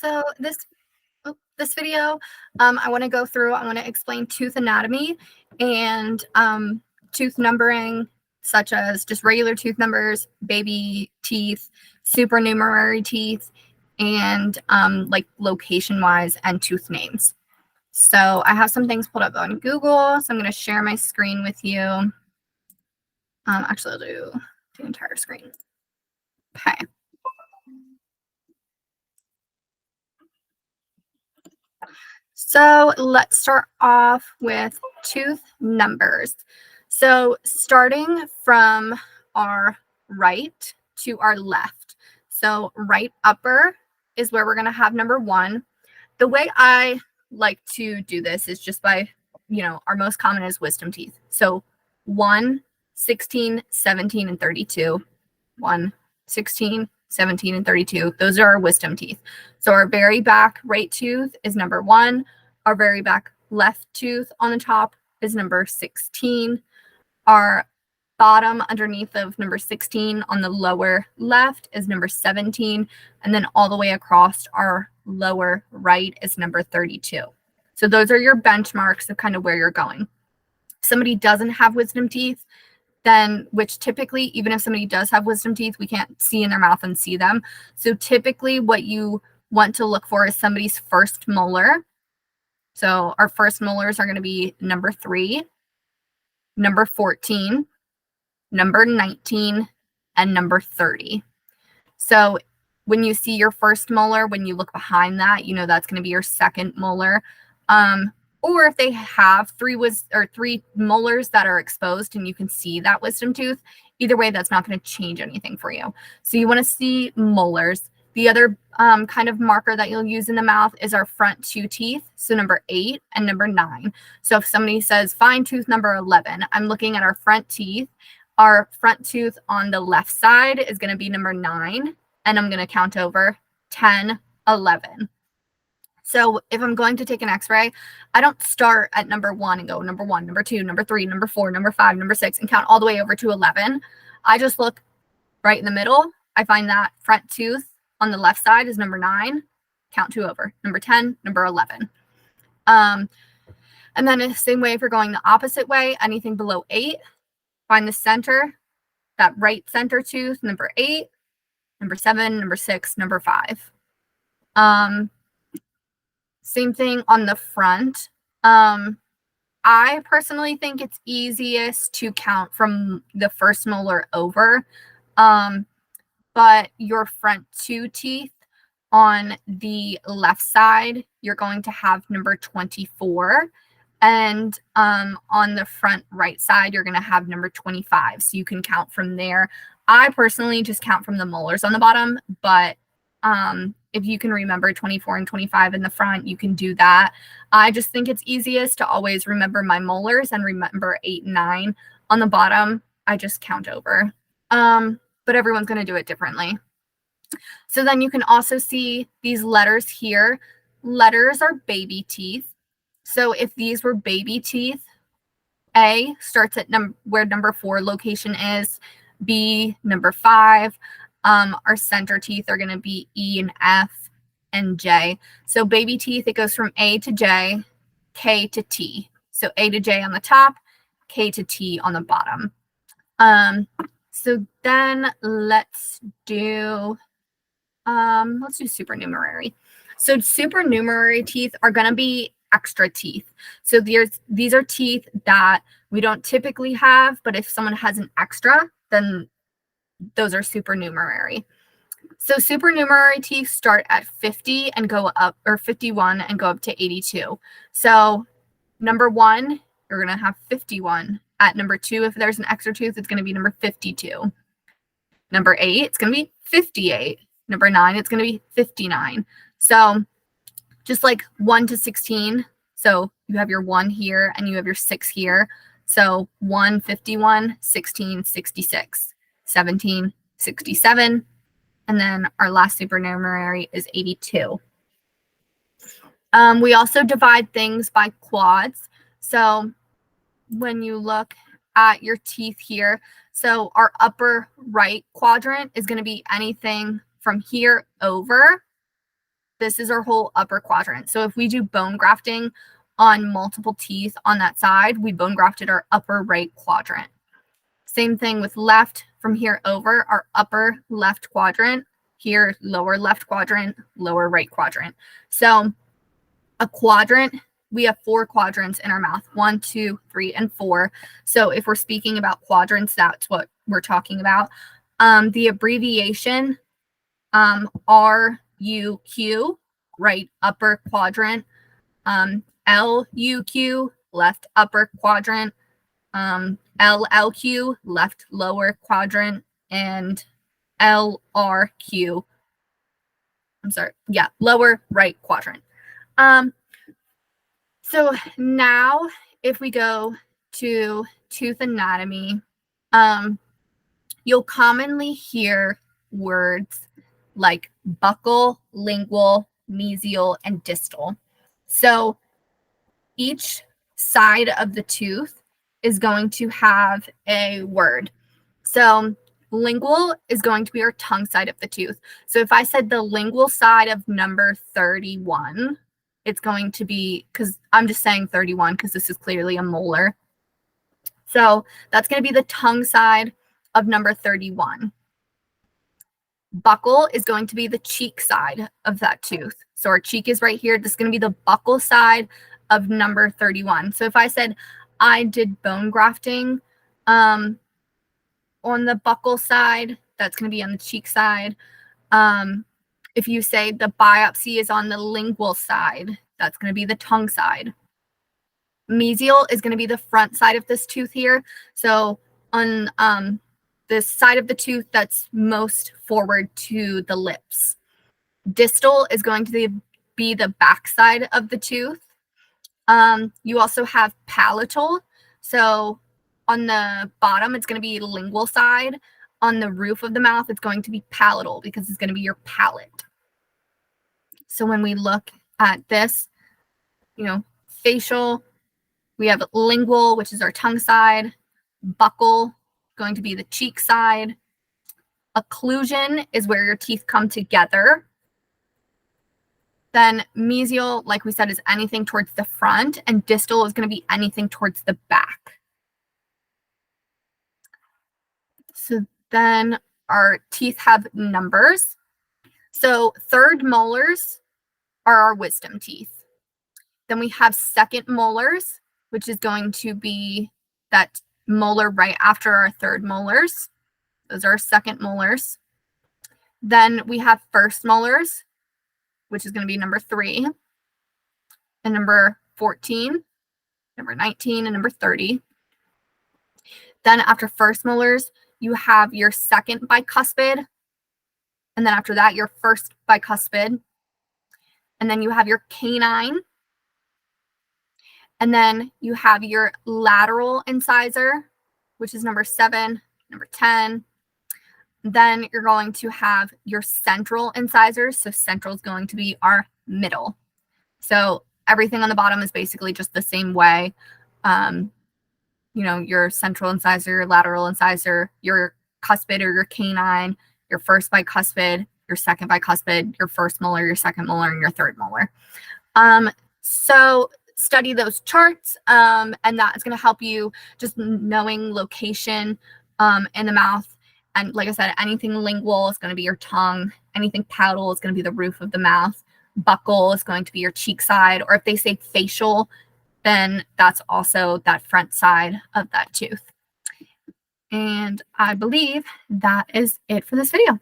So this video, I want to go through. I want to explain tooth anatomy and tooth numbering, such as just regular tooth numbers, baby teeth, supernumerary teeth, and like location wise and tooth names. So I have some things pulled up on Google, so I'm going to share my screen with you. Actually, I'll do the entire screen. Okay. So let's start off with tooth numbers. So starting from our right to our left. So right upper is where we're going to have number 1. The way I like to do this is just by, our most common is wisdom teeth. So 1, 16, 17, and 32. 1, 16, 17, and 32. Those are our wisdom teeth. So our very back right tooth is number 1. Our very back left tooth on the top is number 16. Our bottom underneath of number 16 on the lower left is number 17. And then all the way across our lower right is number 32. So those are your benchmarks of kind of where you're going. If somebody doesn't have wisdom teeth, then, which typically, even if somebody does have wisdom teeth, we can't see in their mouth and see them. So typically what you want to look for is somebody's first molar. So our first molars are going to be number 3, number 14, number 19, and number 30. So when you see your first molar, when you look behind that, that's going to be your second molar. Or if they have 3 molars that are exposed and you can see that wisdom tooth, either way, that's not going to change anything for you. So you want to see molars. The other kind of marker that you'll use in the mouth is our front 2 teeth. So number 8 and number 9. So if somebody says fine tooth number 11, I'm looking at our front teeth. Our front tooth on the left side is going to be number 9. And I'm going to count over 10, 11. So if I'm going to take an x-ray, I don't start at number 1 and go number 1, number 2, number 3, number 4, number 5, number 6, and count all the way over to 11. I just look right in the middle. I find that front tooth on the left side is number 9, count 2 over, number 10, number 11. And then the same way, if you're going the opposite way, anything below 8, find the center, that right center tooth, number 8, number 7, number 6, number 5. Same thing on the front. I personally think it's easiest to count from the first molar over. But your front 2 teeth on the left side, you're going to have number 24. And on the front right side, you're going to have number 25. So you can count from there. I personally just count from the molars on the bottom, but if you can remember 24 and 25 in the front, you can do that. I just think it's easiest to always remember my molars and remember 8 and 9. On the bottom, I just count over. But everyone's going to do it differently. So then you can also see these letters here. Letters are baby teeth. So if these were baby teeth, A starts at where number 4 location is, B, number 5. Our center teeth are going to be E and F and J. So baby teeth, it goes from A to J, K to T. So A to J on the top, K to T on the bottom. So then let's do supernumerary. So supernumerary teeth are going to be extra teeth. So these are teeth that we don't typically have, but if someone has an extra, then those are supernumerary. So supernumerary teeth start at 50 and go up, or 51 and go up to 82. So number 1, you're going to have 51. At number 2, if there's an extra tooth, it's going to be number 52. Number 8, it's going to be 58. Number 9, it's going to be 59. So just like 1 to 16. So you have your 1 here and you have your 6 here. So 1, 51, 16, 66, 17, 67. And then our last supernumerary is 82. We also divide things by quads. So when you look at your teeth here, so our upper right quadrant is going to be anything from here over this is our whole upper quadrant. So if we do bone grafting on multiple teeth on that side, we bone grafted our upper right quadrant. Same thing with left, from here over, our upper left quadrant, here lower left quadrant, lower right quadrant. So a quadrant, we have 4 quadrants in our mouth, 1, 2, 3, and 4. So if we're speaking about quadrants, that's what we're talking about. The abbreviation RUQ, right upper quadrant, LUQ, left upper quadrant, LLQ, left lower quadrant, and LRQ, lower right quadrant. So now if we go to tooth anatomy, you'll commonly hear words like buccal, lingual, mesial, and distal. So each side of the tooth is going to have a word. So lingual is going to be our tongue side of the tooth. So if I said the lingual side of number 31, it's going to be, because I'm just saying 31 because this is clearly a molar. So that's going to be the tongue side of number 31. Buccal is going to be the cheek side of that tooth. So our cheek is right here. This is going to be the buccal side of number 31. So if I said I did bone grafting on the buccal side, that's going to be on the cheek side. If you say the biopsy is on the lingual side, that's going to be the tongue side. Mesial is going to be the front side of this tooth here. So on this side of the tooth that's most forward to the lips. Distal is going to be the back side of the tooth. You also have palatal. So on the bottom, it's going to be the lingual side. On the roof of the mouth, it's going to be palatal because it's going to be your palate. So when we look at this, facial, we have lingual, which is our tongue side. Buccal, going to be the cheek side. Occlusion is where your teeth come together. Then mesial, like we said, is anything towards the front, and distal is going to be anything towards the back. So then our teeth have numbers. So third molars are our wisdom teeth. Then we have second molars, which is going to be that molar right after our third molars. Those are our second molars. Then we have first molars, which is going to be number 3, and number 14, number 19, and number 30. Then after first molars, you have your second bicuspid, and then after that, your first bicuspid. And then you have your canine. And then you have your lateral incisor, which is number 7, number 10. Then you're going to have your central incisors. So central is going to be our middle. So everything on the bottom is basically just the same way. Your central incisor, your lateral incisor, your cuspid or your canine, your first bicuspid, your second bicuspid, your first molar, your second molar, and your third molar. So study those charts, and that is going to help you just knowing location in the mouth. And like I said, anything lingual is going to be your tongue. Anything palatal is going to be the roof of the mouth. Buccal is going to be your cheek side. Or if they say facial, then that's also that front side of that tooth. And I believe that is it for this video.